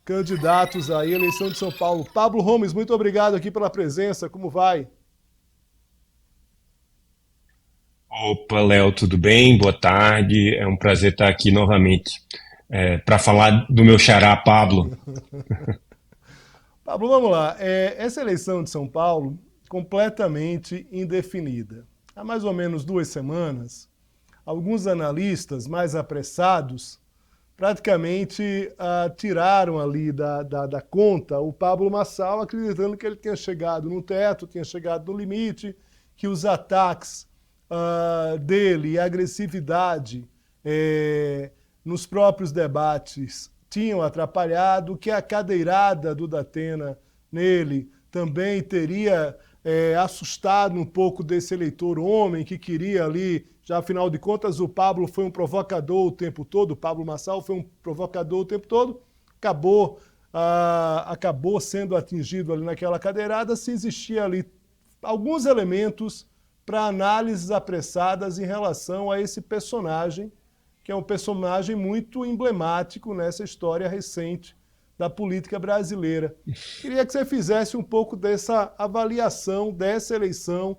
candidatos à eleição de São Paulo. Pablo Homes, muito obrigado aqui pela presença. Como vai? Opa, Léo, tudo bem? Boa tarde. É um prazer estar aqui novamente para falar do meu xará Pablo. Pablo, vamos lá. Essa eleição de São Paulo, completamente indefinida. Há mais ou menos 2 semanas, alguns analistas mais apressados praticamente tiraram ali da conta o Pablo Marçal, acreditando que ele tinha chegado no teto, tinha chegado no limite, que os ataques dele e a agressividade nos próprios debates tinham atrapalhado, que a cadeirada do Datena nele também teria assustado um pouco desse eleitor homem que queria ali, já afinal de contas o Pablo foi um provocador o tempo todo, o Pablo Marçal foi um provocador o tempo todo, acabou sendo atingido ali naquela cadeirada, se existia ali alguns elementos para análises apressadas em relação a esse personagem, que é um personagem muito emblemático nessa história recente da política brasileira. Queria que você fizesse um pouco dessa avaliação dessa eleição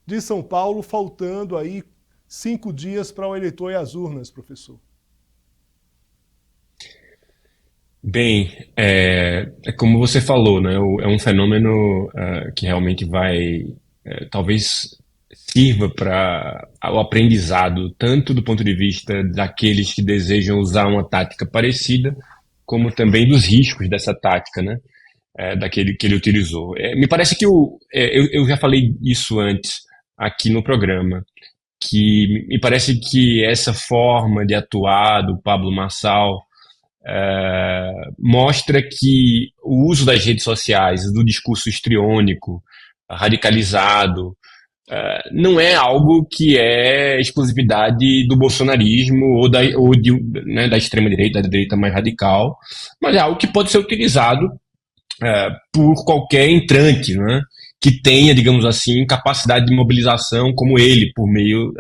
de São Paulo, faltando aí 5 dias para o eleitor e as urnas, professor. Bem, é como você falou, né? É um fenômeno que realmente vai, talvez sirva para o aprendizado, tanto do ponto de vista daqueles que desejam usar uma tática parecida, como também dos riscos dessa tática, né? Daquele que ele utilizou. Me parece que eu já falei isso antes aqui no programa, que me parece que essa forma de atuar do Pablo Marçal mostra que o uso das redes sociais, do discurso histriônico, radicalizado, não é algo que é exclusividade do bolsonarismo né, da extrema-direita, da direita mais radical, mas é algo que pode ser utilizado por qualquer entrante, né, que tenha, digamos assim, capacidade de mobilização como ele, por meio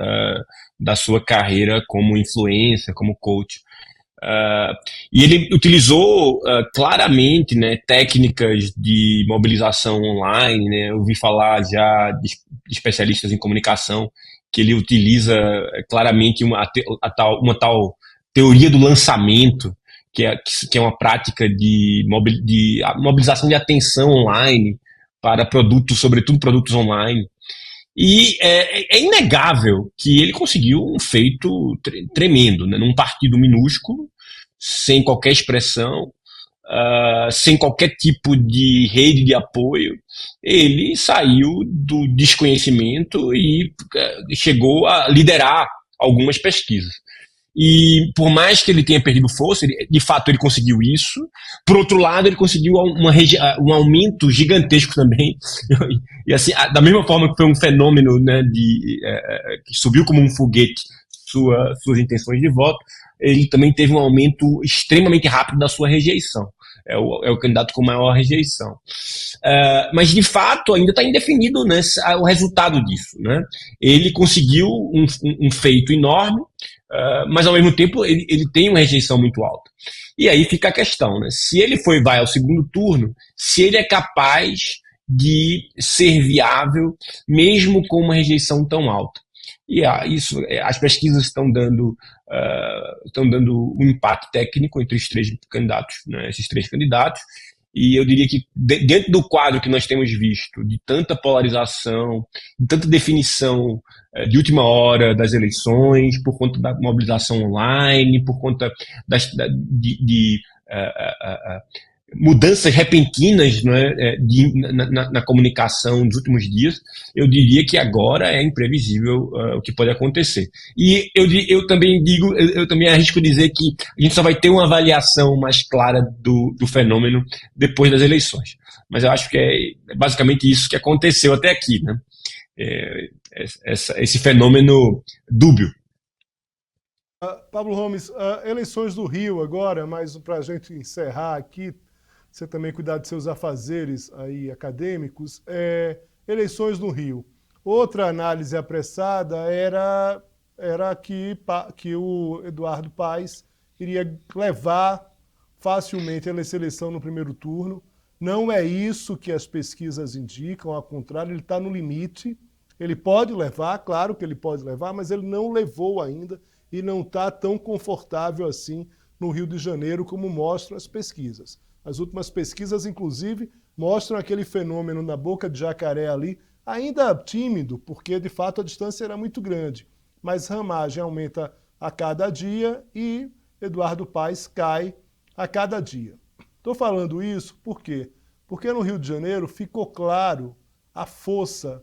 da sua carreira como influencer, como coach. E ele utilizou claramente, né, técnicas de mobilização online. Né, eu ouvi falar já de especialistas em comunicação que ele utiliza claramente uma tal teoria do lançamento, que é uma prática de mobilização de atenção online para produtos, sobretudo produtos online. E é inegável que ele conseguiu um feito tremendo, né? Num partido minúsculo, sem qualquer expressão, sem qualquer tipo de rede de apoio, ele saiu do desconhecimento e chegou a liderar algumas pesquisas. E por mais que ele tenha perdido força, de fato ele conseguiu isso. Por outro lado, ele conseguiu um aumento gigantesco também. E assim, da mesma forma que foi um fenômeno, né, que subiu como um foguete suas intenções de voto, ele também teve um aumento extremamente rápido da sua rejeição. É o candidato com maior rejeição. Mas, de fato, ainda está indefinido, né, o resultado disso. Né? Ele conseguiu um feito enorme, mas, ao mesmo tempo, ele tem uma rejeição muito alta. E aí fica a questão, né? Se ele vai ao segundo turno, se ele é capaz de ser viável, mesmo com uma rejeição tão alta. E as pesquisas estão dando um empate técnico entre os três candidatos, né, esses três candidatos, e eu diria que dentro do quadro que nós temos visto, de tanta polarização, de tanta definição de última hora das eleições, por conta da mobilização online, por conta de mudanças repentinas, né, na comunicação nos últimos dias, eu diria que agora é imprevisível o que pode acontecer. E eu também eu também arrisco dizer que a gente só vai ter uma avaliação mais clara do fenômeno depois das eleições. Mas eu acho que é basicamente isso que aconteceu até aqui, né? Esse fenômeno dúbio. Pablo Homes, eleições do Rio agora, mas para a gente encerrar aqui, você também cuidar de seus afazeres aí acadêmicos, eleições no Rio. Outra análise apressada era que o Eduardo Paes iria levar facilmente a eleição no primeiro turno. Não é isso que as pesquisas indicam, ao contrário, ele está no limite. Ele pode levar, claro que ele pode levar, mas ele não levou ainda e não está tão confortável assim no Rio de Janeiro como mostram as pesquisas. As últimas pesquisas, inclusive, mostram aquele fenômeno na boca de jacaré ali, ainda tímido, porque de fato a distância era muito grande. Mas Ramagem aumenta a cada dia e Eduardo Paes cai a cada dia. Estou falando isso por quê? Porque no Rio de Janeiro ficou claro a força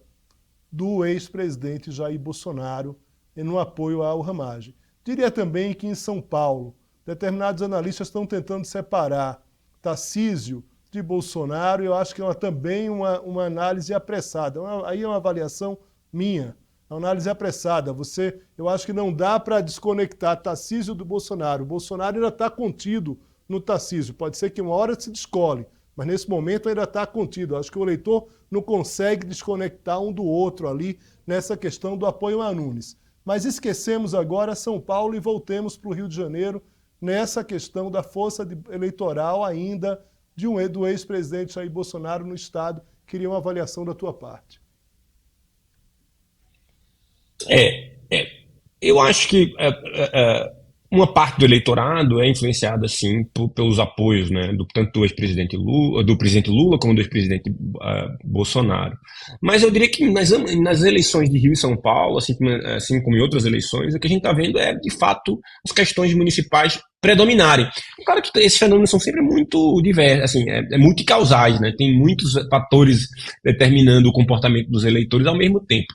do ex-presidente Jair Bolsonaro no apoio ao Ramagem. Diria também que em São Paulo, determinados analistas estão tentando separar Tarcísio de Bolsonaro, e eu acho que é também uma análise apressada. Aí é uma avaliação minha, uma análise apressada. Eu acho que não dá para desconectar Tarcísio do Bolsonaro. O Bolsonaro ainda está contido no Tarcísio. Pode ser que uma hora se descole, mas nesse momento ainda está contido. Eu acho que o eleitor não consegue desconectar um do outro ali nessa questão do apoio a Nunes. Mas esquecemos agora São Paulo e voltemos para o Rio de Janeiro nessa questão da força eleitoral ainda do ex-presidente Jair Bolsonaro no Estado. Queria uma avaliação da tua parte. Eu acho que uma parte do eleitorado é influenciada, sim, pelos apoios, né, tanto do ex-presidente Lula, do presidente Lula como do ex-presidente Bolsonaro. Mas eu diria que nas eleições de Rio e São Paulo, assim como em outras eleições, o que a gente está vendo é, de fato, as questões municipais predominarem. Claro que esses fenômenos são sempre muito diversos, assim, multicausais, né? Tem muitos fatores determinando o comportamento dos eleitores ao mesmo tempo.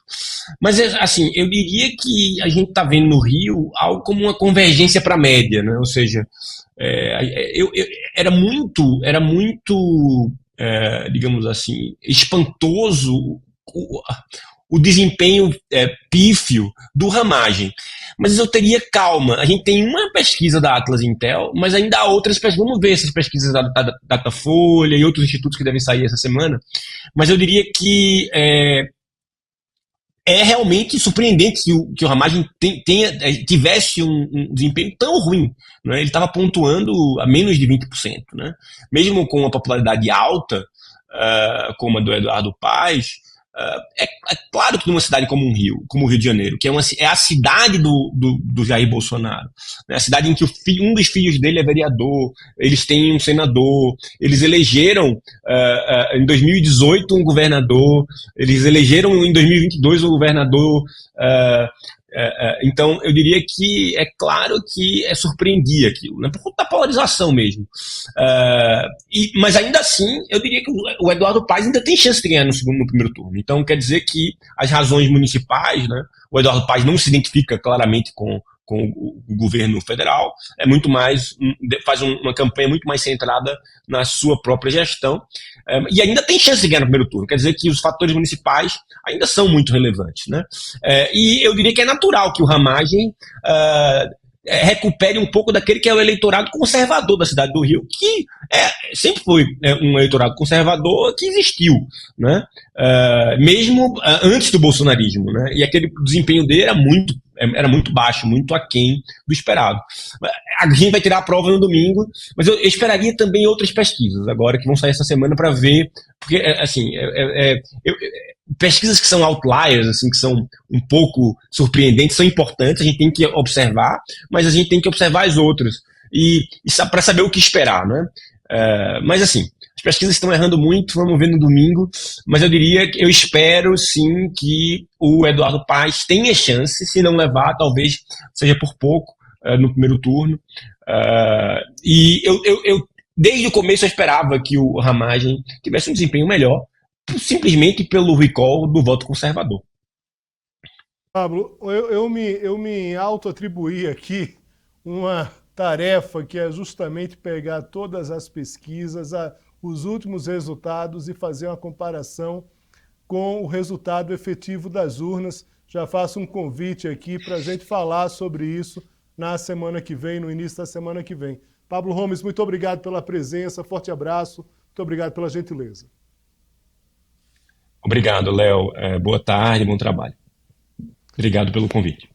Mas, assim, eu diria que a gente está vendo no Rio algo como uma convergência para a média, né? Ou seja, era muito, digamos assim, espantoso o desempenho pífio do Ramagem. Mas eu teria calma. A gente tem uma pesquisa da Atlas Intel, mas ainda há outras pesquisas. Vamos ver essas pesquisas da Datafolha e outros institutos que devem sair essa semana. Mas eu diria que é realmente surpreendente que o Ramagem tivesse um desempenho tão ruim. Né? Ele estava pontuando a menos de 20%. Né? Mesmo com uma popularidade alta, como a do Eduardo Paes, é claro que numa cidade como o Rio de Janeiro, que é a cidade do Jair Bolsonaro, né? A cidade em que um dos filhos dele é vereador, eles têm um senador, eles elegeram em 2018 um governador, eles elegeram em 2022 um governador. Então, eu diria que é claro que surpreendia aquilo, né? Por conta da polarização mesmo. Mas ainda assim, eu diria que o Eduardo Paes ainda tem chance de ganhar no primeiro turno. Então, quer dizer que as razões municipais, né? O Eduardo Paes não se identifica claramente com o governo federal, faz uma campanha muito mais centrada na sua própria gestão, e ainda tem chance de ganhar no primeiro turno. Quer dizer que os fatores municipais ainda são muito relevantes, né? E eu diria que é natural que o Ramagem recupere um pouco daquele que é o eleitorado conservador da cidade do Rio, que sempre foi um eleitorado conservador que existiu, né? Mesmo antes do bolsonarismo, né? E aquele desempenho dele era muito baixo, muito aquém do esperado. A gente vai tirar a prova no domingo, mas eu esperaria também outras pesquisas agora que vão sair essa semana para ver, porque assim, pesquisas que são outliers, assim, que são um pouco surpreendentes, são importantes, a gente tem que observar, mas a gente tem que observar as outras e para saber o que esperar, né? Mas assim, as pesquisas estão errando muito, vamos ver no domingo, mas eu espero sim que o Eduardo Paes tenha chance, se não levar, talvez seja por pouco no primeiro turno. E eu desde o começo eu esperava que o Ramagem tivesse um desempenho melhor, simplesmente pelo recall do voto conservador. Pablo, eu me auto-atribuí aqui uma tarefa que é justamente pegar todas as pesquisas, os últimos resultados e fazer uma comparação com o resultado efetivo das urnas. Já faço um convite aqui para a gente falar sobre isso na semana que vem, no início da semana que vem. Pablo Homes, muito obrigado pela presença, forte abraço, muito obrigado pela gentileza. Obrigado, Léo. Boa tarde, bom trabalho. Obrigado pelo convite.